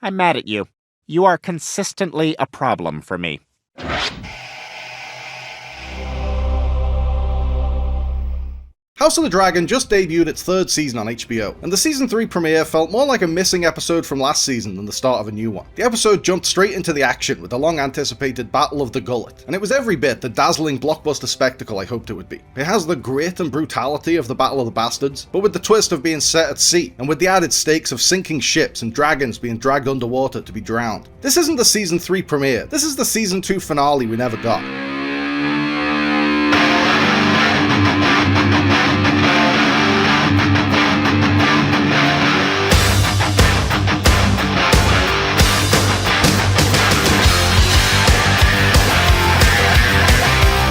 I'm mad at you. You are consistently a problem for me. House of the Dragon just debuted its third season on HBO, and the season 3 premiere felt more like a missing episode from last season than the start of a new one. The episode jumped straight into the action with the long-anticipated Battle of the Gullet, and it was every bit the dazzling blockbuster spectacle I hoped it would be. It has the grit and brutality of the Battle of the Bastards, but with the twist of being set at sea, and with the added stakes of sinking ships and dragons being dragged underwater to be drowned. This isn't the season 3 premiere, this is the season 2 finale we never got.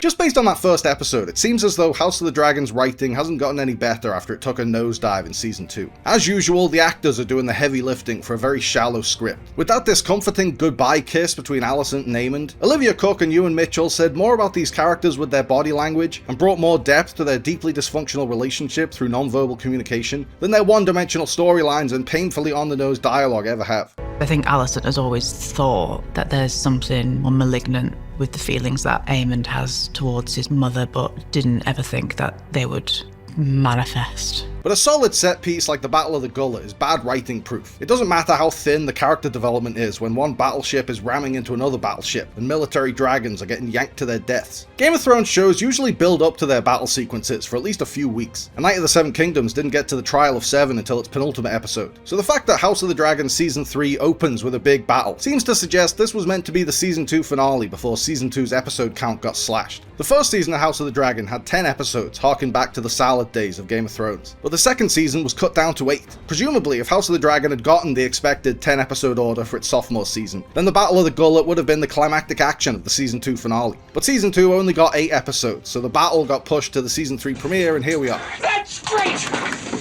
Just based on that first episode, it seems as though House of the Dragon's writing hasn't gotten any better after it took a nosedive in season 2. As usual, the actors are doing the heavy lifting for a very shallow script. With that discomforting goodbye kiss between Alicent and Aemond, Olivia Cook and Ewan Mitchell said more about these characters with their body language and brought more depth to their deeply dysfunctional relationship through non-verbal communication than their one-dimensional storylines and painfully on-the-nose dialogue ever have. I think Alicent has always thought that there's something more malignant with the feelings that Aemond has towards his mother, but didn't ever think that they would manifest. But a solid set piece like the Battle of the Gullet is bad writing proof. It doesn't matter how thin the character development is when one battleship is ramming into another battleship and military dragons are getting yanked to their deaths. Game of Thrones shows usually build up to their battle sequences for at least a few weeks. A Knight of the Seven Kingdoms didn't get to the Trial of Seven until its penultimate episode. So the fact that House of the Dragon season 3 opens with a big battle seems to suggest this was meant to be the season 2 finale before season 2's episode count got slashed. The first season of House of the Dragon had 10 episodes harking back to the salad days of Game of Thrones, but the second season was cut down to 8. Presumably, if House of the Dragon had gotten the expected 10 episode order for its sophomore season, then the Battle of the Gullet would have been the climactic action of the season 2 finale. But season 2 only got 8 episodes, so the battle got pushed to the season 3 premiere, and here we are. That's great!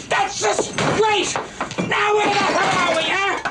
That's just great! Now where the hell are we, huh?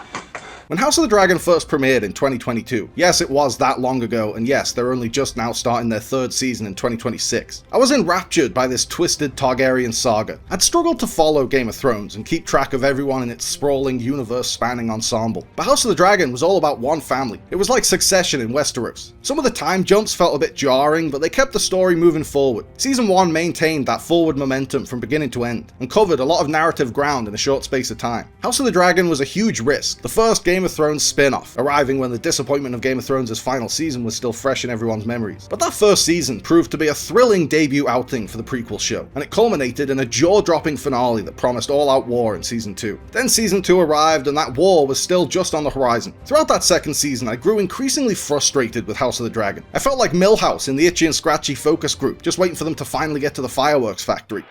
When House of the Dragon first premiered in 2022, yes, it was that long ago, and yes, they're only just now starting their third season in 2026, I was enraptured by this twisted Targaryen saga. I'd struggled to follow Game of Thrones and keep track of everyone in its sprawling, universe-spanning ensemble, but House of the Dragon was all about one family. It was like Succession in Westeros. Some of the time jumps felt a bit jarring, but they kept the story moving forward. Season 1 maintained that forward momentum from beginning to end, and covered a lot of narrative ground in a short space of time. House of the Dragon was a huge risk, the first Game of Thrones spin-off, arriving when the disappointment of Game of Thrones' final season was still fresh in everyone's memories. But that first season proved to be a thrilling debut outing for the prequel show, and it culminated in a jaw-dropping finale that promised all-out war in season 2. Then season 2 arrived, and that war was still just on the horizon. Throughout that second season, I grew increasingly frustrated with House of the Dragon. I felt like Milhouse in the Itchy and Scratchy focus group, just waiting for them to finally get to the fireworks factory.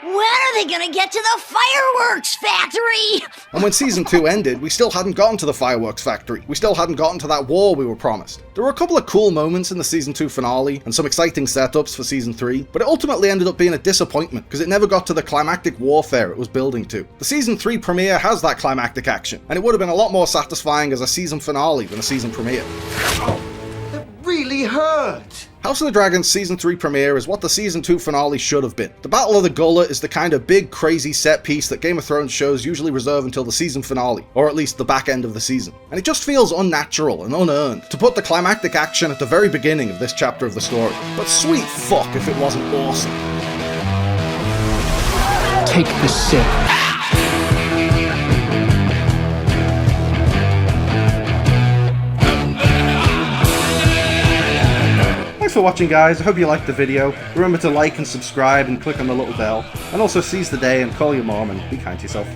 When are they gonna get to the fireworks factory? And when season 2 ended, we still hadn't gotten to the fireworks factory. We still hadn't gotten to that war we were promised. There were a couple of cool moments in the season 2 finale, and some exciting setups for season 3, but it ultimately ended up being a disappointment, because it never got to the climactic warfare it was building to. The season 3 premiere has that climactic action, and it would have been a lot more satisfying as a season finale than a season premiere. That really hurt! House of the Dragon's season 3 premiere is what the season 2 finale should have been. The Battle of the Gullet is the kind of big, crazy set piece that Game of Thrones shows usually reserve until the season finale, or at least the back end of the season. And it just feels unnatural and unearned to put the climactic action at the very beginning of this chapter of the story. But sweet fuck if it wasn't awesome. Take the sip. Thanks for watching, guys. I hope you liked the video. Remember to like and subscribe and click on the little bell. And also seize the day and call your mom and be kind to yourself.